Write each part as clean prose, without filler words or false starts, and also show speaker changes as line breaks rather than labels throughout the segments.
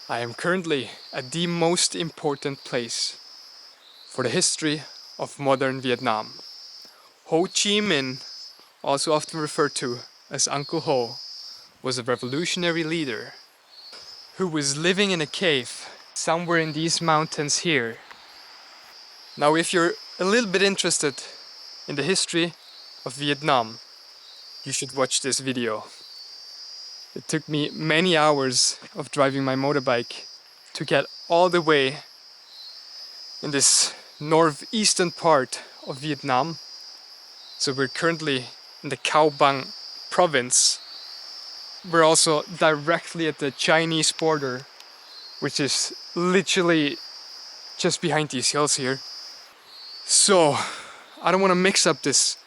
I am currently at the most important place for the history of modern Vietnam. Ho Chi Minh, also often referred to as Uncle Ho, was a revolutionary leader who was living in a cave somewhere in these mountains here. Now, if you're a little bit interested in the history of Vietnam, you should watch this video. It took me many hours of driving my motorbike to get all the way in this northeastern part of Vietnam. So we're currently in the Cao Bằng Province. We're also directly at the Chinese border, which is literally just behind these hills here. So I don't want to mix up this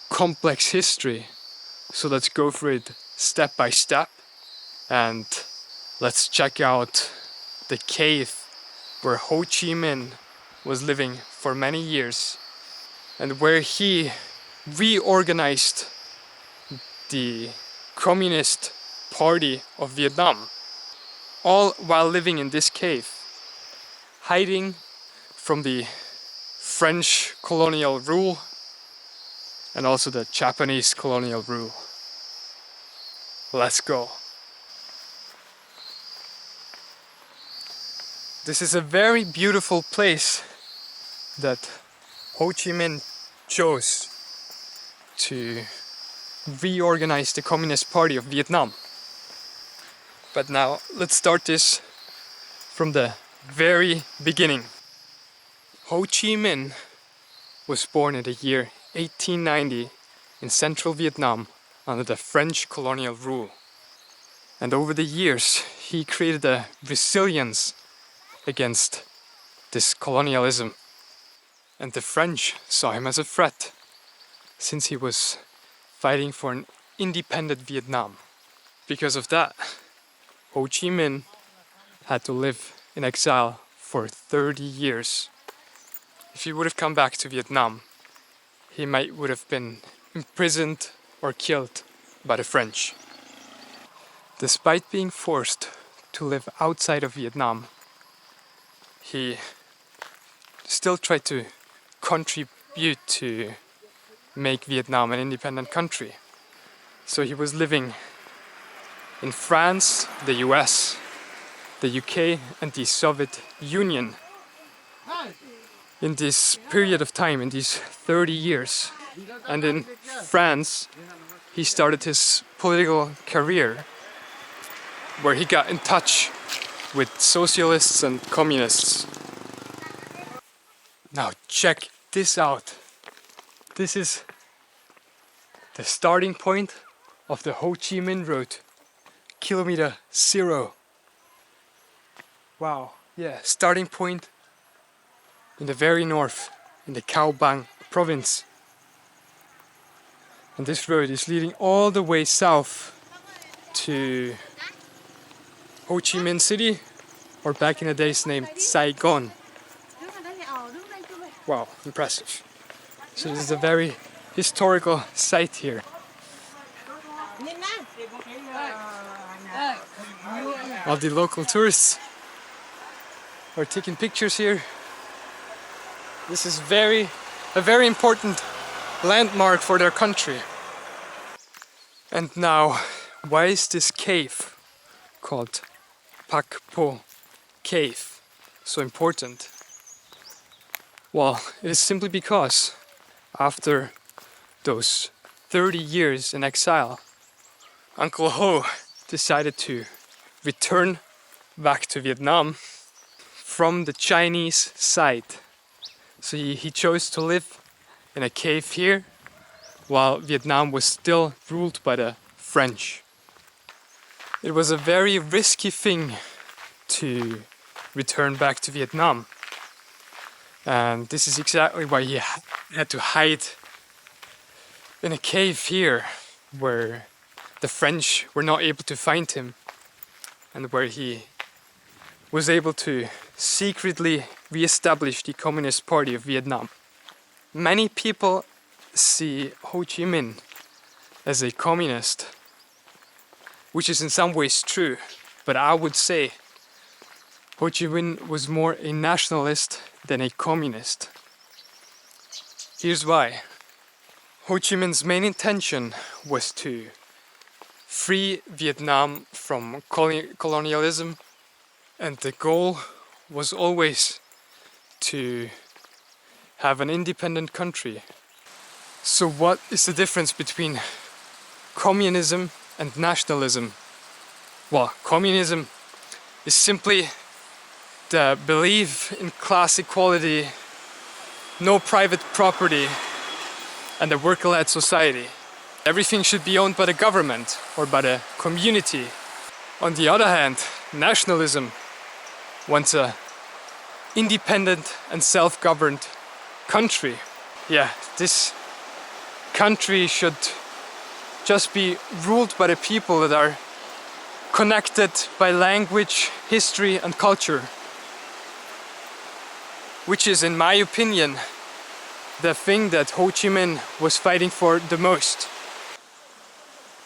complex history, so let's go through it step by step and let's check out the cave where Ho Chi Minh was living for many years and where he reorganized the Communist Party of Vietnam, all while living in this cave, hiding from the French colonial rule and also the Japanese colonial rule. Let's go. This is a very beautiful place that Ho Chi Minh chose to reorganize the Communist Party of Vietnam. But now let's start this from the very beginning. Ho Chi Minh was born in the year 1890 in central Vietnam under the French colonial rule. And over the years he created a resilience against this colonialism. And the French saw him as a threat, since he was fighting for an independent Vietnam. Because of that, Ho Chi Minh had to live in exile for 30 years. If he would have come back to Vietnam, he would have been imprisoned or killed by the French. Despite being forced to live outside of Vietnam, he still tried to contribute to make Vietnam an independent country. So he was living in France, the US, the UK and the Soviet Union. In this period of time, in these 30 years. And in France, he started his political career, where he got in touch with socialists and communists. Now check this out. This is the starting point of the Ho Chi Minh Road, kilometer 0. Wow, yeah, starting point in the very north, in the Cao Bằng Province. And this road is leading all the way south to Ho Chi Minh City, or back in the days named Saigon. Wow, impressive. So this is a very historical site here. All the local tourists are taking pictures here. This is a very important landmark for their country. And now, why is this cave called Pac Bo Cave so important? Well, it is simply because after those 30 years in exile, Uncle Ho decided to return back to Vietnam from the Chinese side. So he chose to live in a cave here while Vietnam was still ruled by the French. It was a very risky thing to return back to Vietnam. And this is exactly why he had to hide in a cave here, where the French were not able to find him and where he was able to secretly re-establish the Communist Party of Vietnam. Many people see Ho Chi Minh as a communist, which is in some ways true, but I would say Ho Chi Minh was more a nationalist than a communist. Here's why. Ho Chi Minh's main intention was to free Vietnam from colonialism, and the goal was always to have an independent country. So what is the difference between communism and nationalism? Well, communism is simply the belief in class equality, no private property, and a worker-led society. Everything should be owned by the government or by the community. On the other hand, nationalism wants a independent and self-governed country. Yeah, this country should just be ruled by the people that are connected by language, history and culture. Which is, in my opinion, the thing that Ho Chi Minh was fighting for the most.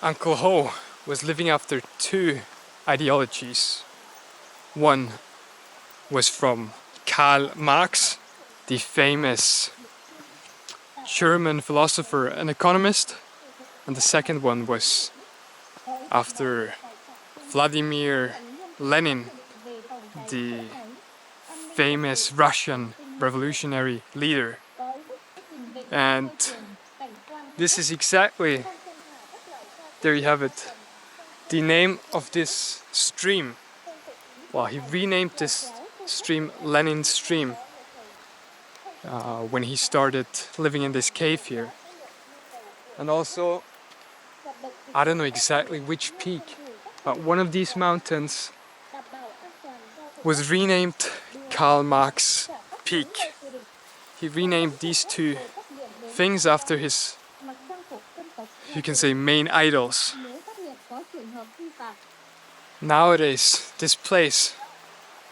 Uncle Ho was living after two ideologies. One was from Karl Marx, the famous German philosopher and economist, and the second one was after Vladimir Lenin, the famous Russian revolutionary leader. And this is exactly, there you have it, the name of this stream. Well, he renamed this stream Lenin Stream when he started living in this cave here. And also, I don't know exactly which peak, but one of these mountains was renamed Karl Marx Peak. He renamed these two things after his, you can say, main idols. Nowadays, this place,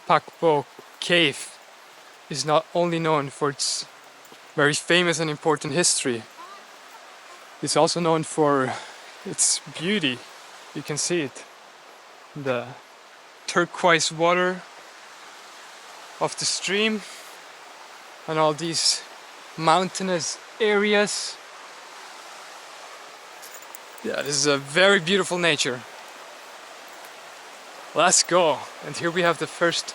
Pac Bo Cave, is not only known for its very famous and important history, it's also known for its beauty. You can see it. The turquoise water of the stream and all these mountainous areas. Yeah, this is a very beautiful nature. Let's go. And here we have the first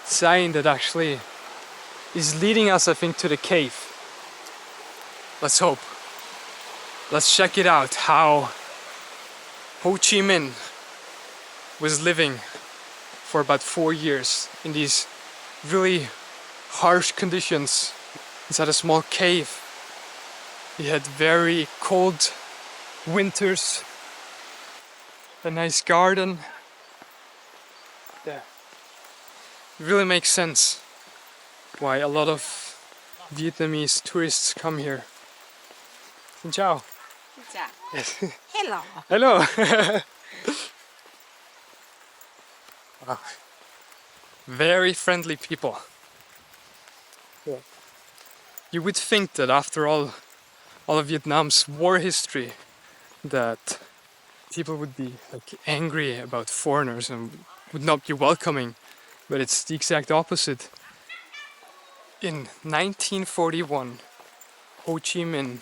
sign that actually is leading us, I think, to the cave. Let's hope. Let's check it out, how Ho Chi Minh was living for about 4 years in these really harsh conditions inside a small cave. He had very cold winters, a nice garden. Yeah, it really makes sense why a lot of Vietnamese tourists come here. Xin chào. Yes.
Hello.
Hello. Wow. Very friendly people. Yeah. You would think that after all of Vietnam's war history, that people would be like angry about foreigners and would not be welcoming, but it's the exact opposite. In 1941, Ho Chi Minh,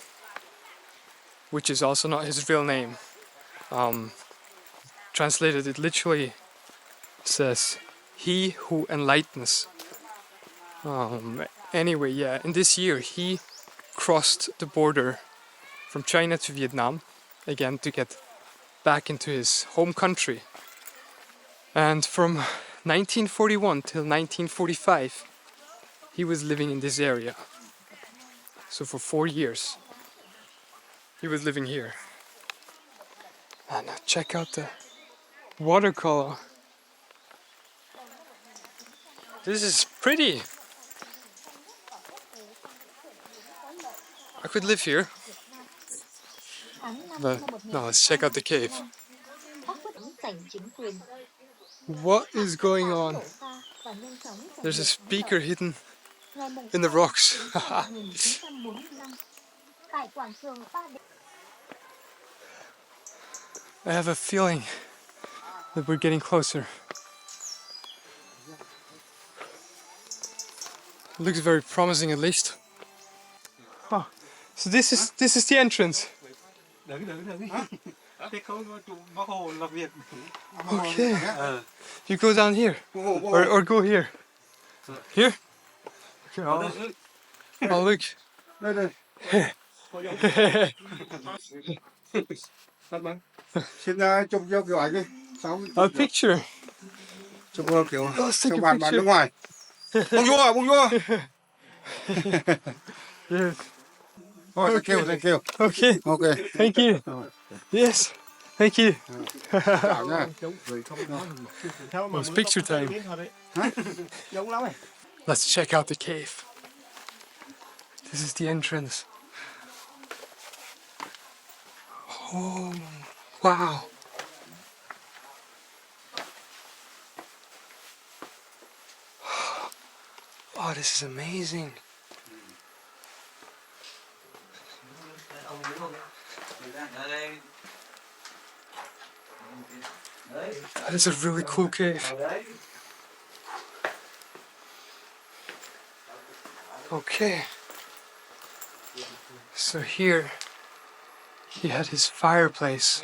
which is also not his real name, translated it literally says "He who enlightens." Anyway, yeah, in this year he crossed the border from China to Vietnam, again to get back into his home country. And from 1941 till 1945, he was living in this area. So for 4 years, he was living here. And check out the watercolor. This is pretty. I could live here. But no, let's check out the cave. What is going on? There's a speaker hidden in the rocks. I have a feeling that we're getting closer. Looks very promising at least. Oh, so this is the entrance. Okay. You go down here or go here. Here? Okay, oh look.
Xin chụp cho kiểu ảnh đi.
A picture.
Chụp kiểu
Let's take
chụp
a
bạn
picture.
nước ngoài. Bonjour, bonjour.
Yes.
Oh, thank you, thank you.
Okay.
Okay.
Thank you. Yes. Thank you.
Chào nha.
Well, it's picture time. Let's check out the cave. This is the entrance. Oh, wow. Oh, this is amazing. That is a really cool cave. Okay. So here he had his fireplace.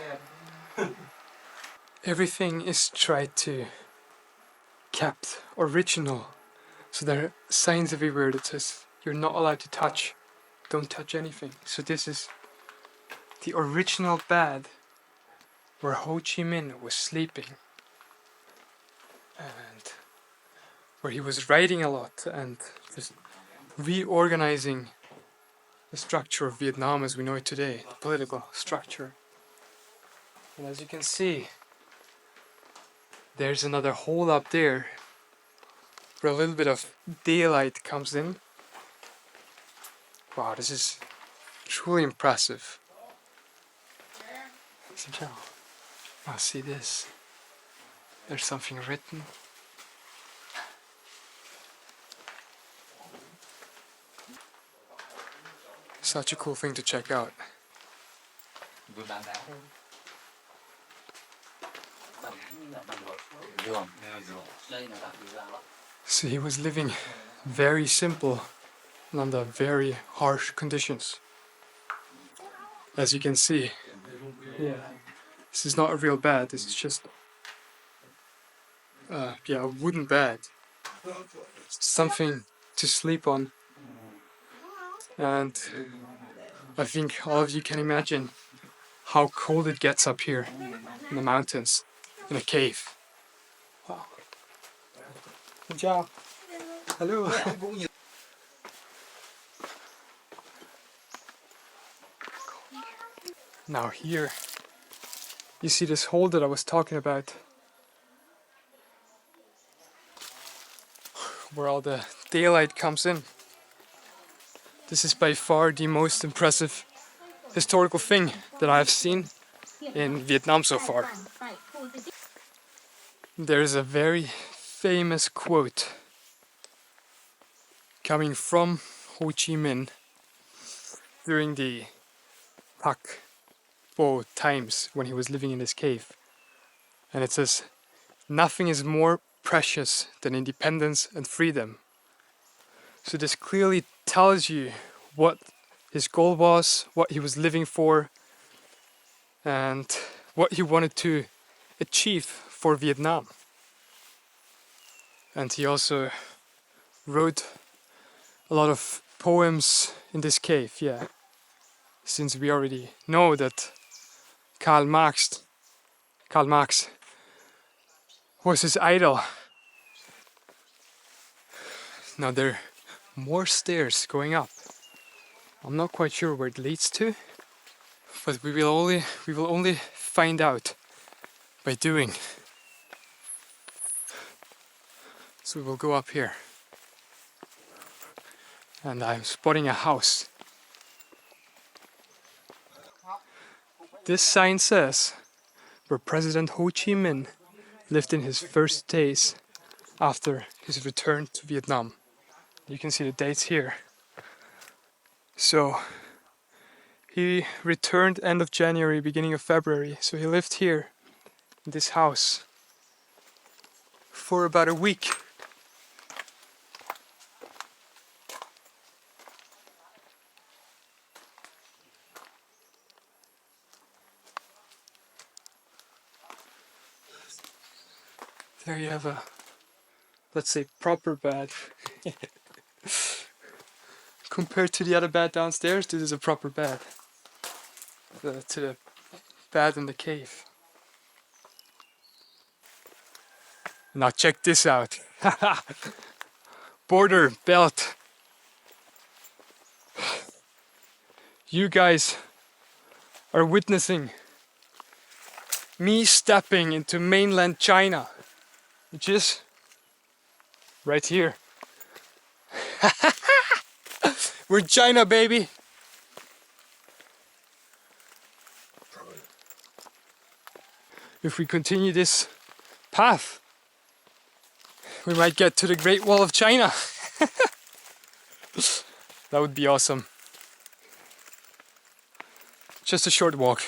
Everything is tried to kept original. So there are signs everywhere that says you're not allowed to touch. Don't touch anything. So this is the original bed where Ho Chi Minh was sleeping and where he was writing a lot and just reorganizing the structure of Vietnam as we know it today, the political structure. And as you can see, there's another hole up there where a little bit of daylight comes in. Wow, this is truly impressive. I'll see this. There's something written. Such a cool thing to check out. So he was living very simple and under very harsh conditions. As you can see, this is not a real bed, this is just a wooden bed. Something to sleep on. And I think all of you can imagine how cold it gets up here in the mountains, in a cave. Wow. Ciao. Hello. Now here, you see this hole that I was talking about, where all the daylight comes in. This is by far the most impressive historical thing that I have seen in Vietnam so far. There is a very famous quote coming from Ho Chi Minh during the Pac Bo times when he was living in this cave. And it says, "Nothing is more precious than independence and freedom." So this clearly tells you what his goal was, what he was living for, and what he wanted to achieve for Vietnam. And he also wrote a lot of poems in this cave, since we already know that Karl Marx was his idol. Now there are more stairs going up. I'm not quite sure where it leads to, but we will only find out by doing. So we will go up here. And I'm spotting a house. This sign says where President Ho Chi Minh lived in his first days after his return to Vietnam. You can see the dates here. So he returned end of January, beginning of February. So he lived here in this house for about a week. There you have a, let's say, proper bed. Compared to the other bed downstairs, this is a proper bed. To the bed in the cave. Now check this out. Border belt. You guys are witnessing me stepping into mainland China, which is right here. We're China, baby. If we continue this path, we might get to the Great Wall of China. That would be awesome. Just a short walk.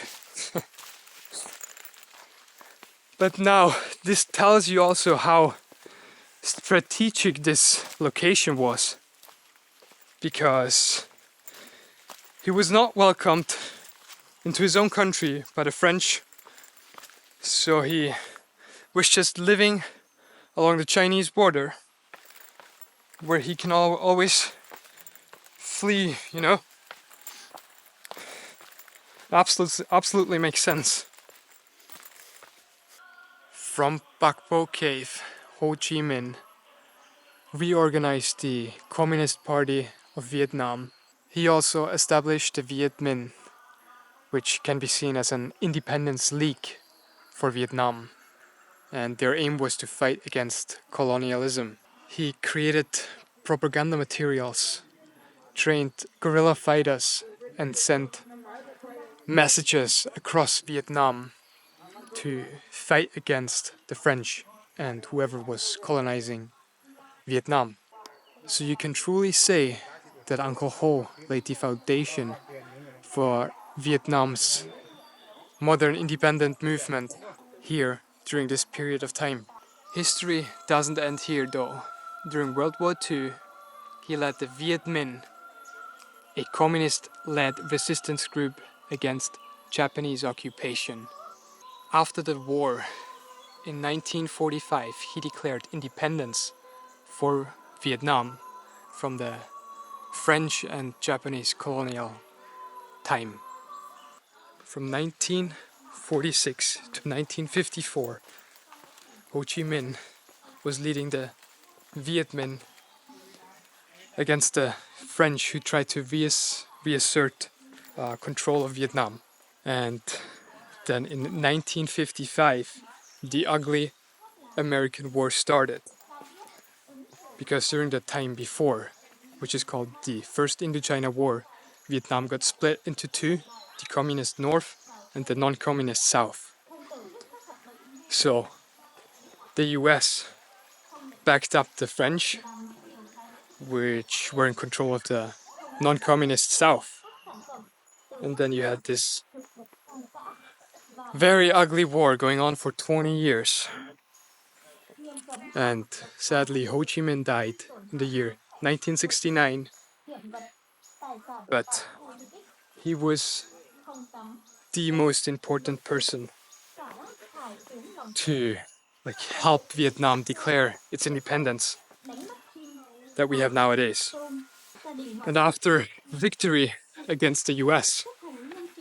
But now, this tells you also how strategic this location was. Because he was not welcomed into his own country by the French. So he was just living along the Chinese border, where he can always flee, you know? Absolutely makes sense. From Pac Bo Cave, Ho Chi Minh reorganized the Communist Party of Vietnam. He also established the Viet Minh, which can be seen as an independence league for Vietnam, and their aim was to fight against colonialism. He created propaganda materials, trained guerrilla fighters, and sent messages across Vietnam to fight against the French and whoever was colonizing Vietnam. So you can truly say that Uncle Ho laid the foundation for Vietnam's modern independent movement here during this period of time. History doesn't end here though. During World War II, he led the Viet Minh, a communist-led resistance group against Japanese occupation. After the war, in 1945, he declared independence for Vietnam from the French and Japanese colonial time. From 1946 to 1954, Ho Chi Minh was leading the Viet Minh against the French, who tried to reassert control of Vietnam. And then in 1955, the ugly American War started. Because during the time before, which is called the First Indochina War, Vietnam got split into two, the communist North and the non-communist South. So the US backed up the French, which were in control of the non-communist South. And then you had this very ugly war going on for 20 years. And sadly, Ho Chi Minh died in the year 1969. But he was the most important person to help Vietnam declare its independence that we have nowadays. And after victory against the US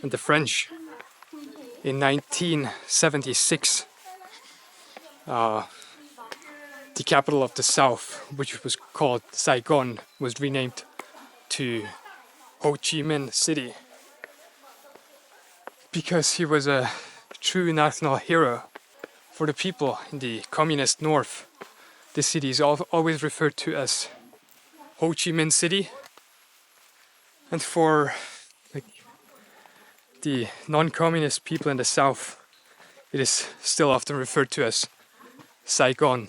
and the French in 1976, the capital of the South, which was called Saigon, was renamed to Ho Chi Minh City, because he was a true national hero for the people in the communist North. This city is always referred to as Ho Chi Minh City, and for the non-communist people in the South, it is still often referred to as Saigon.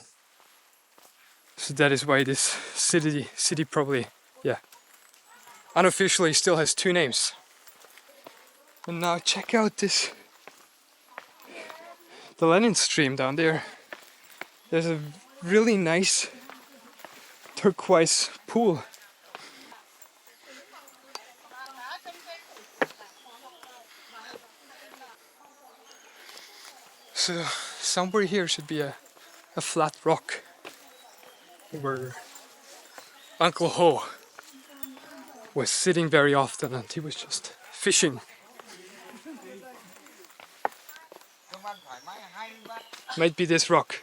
So that is why this city probably, unofficially still has two names. And now check out the Lenin stream down there. There's a really nice turquoise pool. So somewhere here should be a a flat rock where Uncle Ho was sitting very often, and he was just fishing. Might be this rock.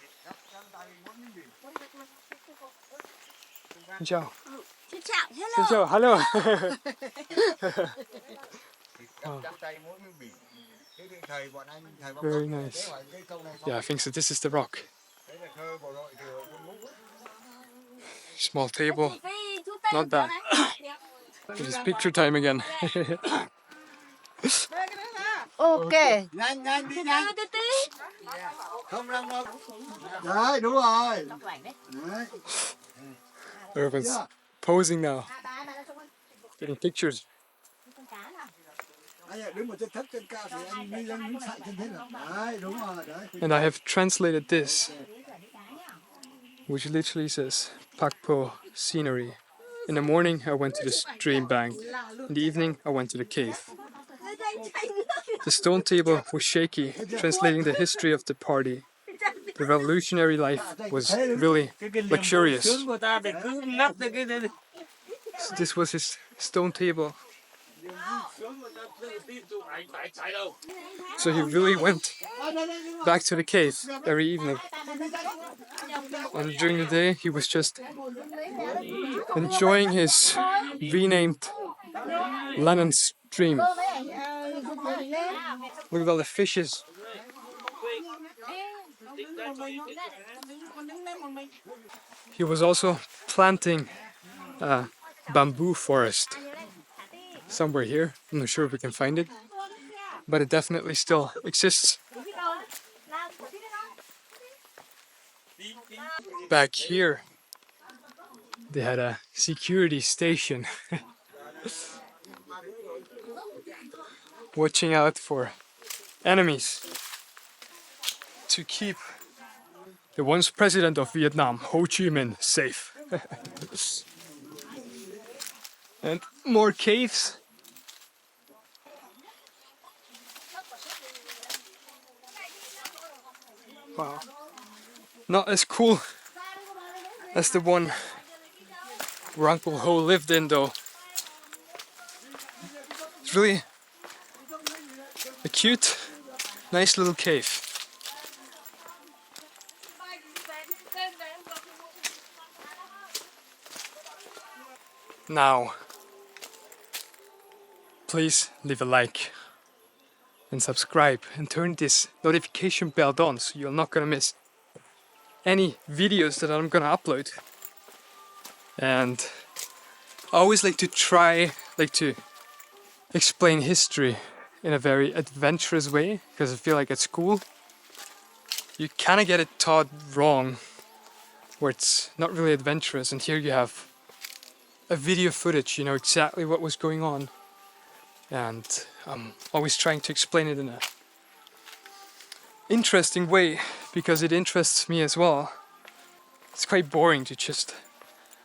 Ciao. Xin chào, hello. Oh, very nice. Yeah, I think so. This is the rock. Small table. Not bad. It is picture time again.
Ok.
Nhanh nhanh đi nhanh. Không đâu đâu. Đấy, đúng rồi. Đấy.
Irvin's posing now. Getting pictures.
Anh đứng một chân thấp chân cao thì anh đi lên đứng sải chân thế nào. Đấy, đúng rồi. Đấy.
And I have translated this, which literally says Pac Bo scenery. In the morning I went to the stream bank. In the evening I went to the cave. The stone table was shaky, translating the history of the party. The revolutionary life was really luxurious. So this was his stone table. So he really went back to the cave every evening. And during the day he was just enjoying his renamed Lennon stream. Look at all the fishes. He was also planting a bamboo forest somewhere here. I'm not sure if we can find it, but it definitely still exists. Back here they had a security station watching out for enemies to keep the once president of Vietnam, Ho Chí Minh, safe. And more caves. Wow. Not as cool as the one where Uncle Ho lived in though. It's really a cute, nice little cave. Now, please leave a like and subscribe and turn this notification bell on so you're not gonna miss any videos that I'm gonna upload. And I always like to explain history in a very adventurous way, because I feel like at school you kind of get it taught wrong, where it's not really adventurous, and here you have a video footage, you know exactly what was going on, and I'm always trying to explain it in a interesting way because it interests me as well. It's quite boring to just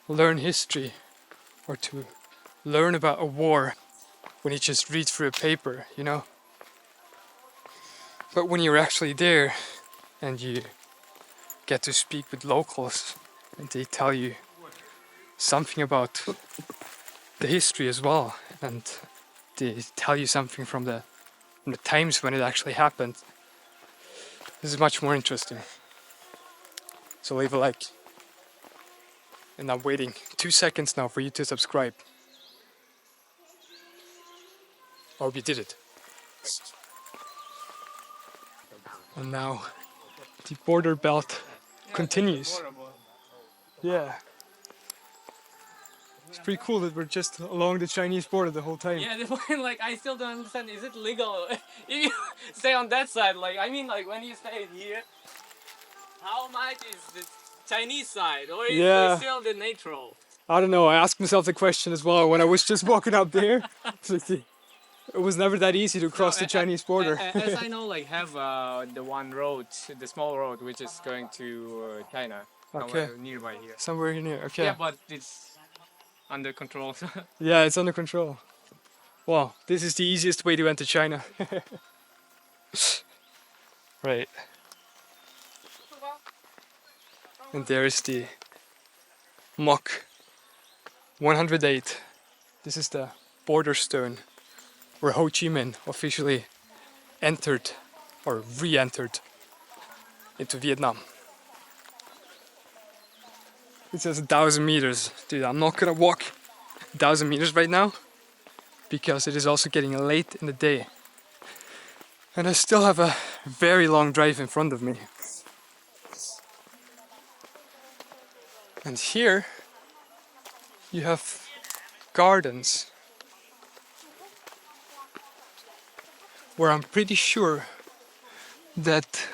learn history or to learn about a war when you just read through a paper, you know. But when you're actually there and you get to speak with locals and they tell you something about the history as well, and they tell you something from the times when it actually happened, this is much more interesting. So leave a like. And I'm waiting 2 seconds now for you to subscribe. I hope you did it. And now the border belt continues. Yeah. It's pretty cool that we're just along the Chinese border the whole time.
Yeah, the point, like, I still don't understand, is it legal if you stay on that side? Like, I mean, like, when you stay here, how much is the Chinese side, or is it still the neutral?
I don't know, I asked myself the question as well when I was just walking up there. It was never that easy to cross the Chinese border.
As I know, like, have the one road, the small road, which is going to China, somewhere nearby here.
Somewhere near, okay.
Yeah, but it's under control.
Yeah, it's under control. Wow, this is the easiest way to enter China. Right. And there is the Mach 108. This is the border stone where Ho Chi Minh officially entered or re-entered into Vietnam. It says 1,000 meters. Dude, I'm not gonna walk 1,000 meters right now because it is also getting late in the day. And I still have a very long drive in front of me. And here you have gardens where I'm pretty sure that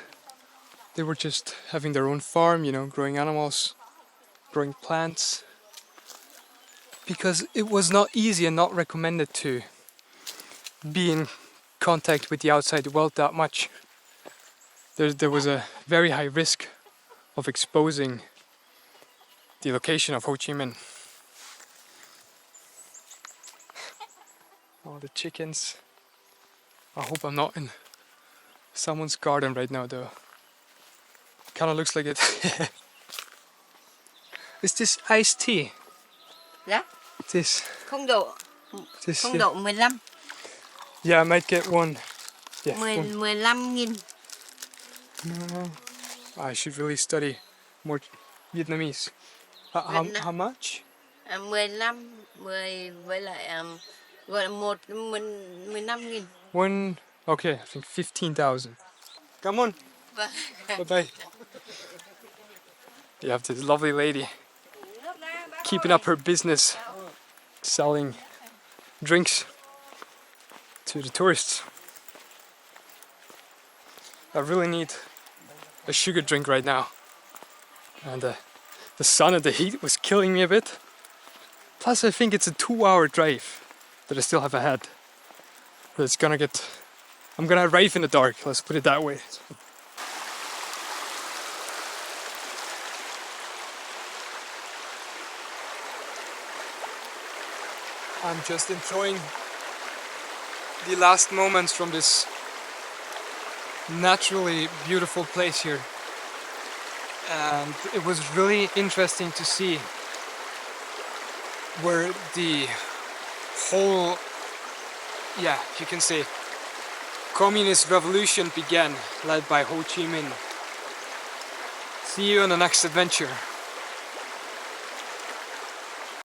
they were just having their own farm, you know, growing animals, growing plants. Because it was not easy and not recommended to be in contact with the outside world that much. There was a very high risk of exposing the location of Ho Chi Minh. All the chickens. I hope I'm not in someone's garden right now though. Kinda looks like it. Is this iced tea?
Dạ.
This.
Không độ.
This,
Không
yeah.
độ 15.
Yeah, I might get one. Yeah.
15.000.
No, I should really study more Vietnamese. How much?
15, 10 với lại gọi là 15.000.
One. Okay, I think 15,000. Come on.
Vâng.
Bye bye. You have this lovely lady keeping up her business, selling drinks to the tourists. I really need a sugar drink right now, and the sun and the heat was killing me a bit. Plus I think it's a 2-hour drive that I still have ahead. But it's gonna get... I'm gonna arrive in the dark, let's put it that way. I'm just enjoying the last moments from this naturally beautiful place here, and it was really interesting to see where the whole, yeah, you can say, communist revolution began, led by Ho Chi Minh. See you on the next adventure.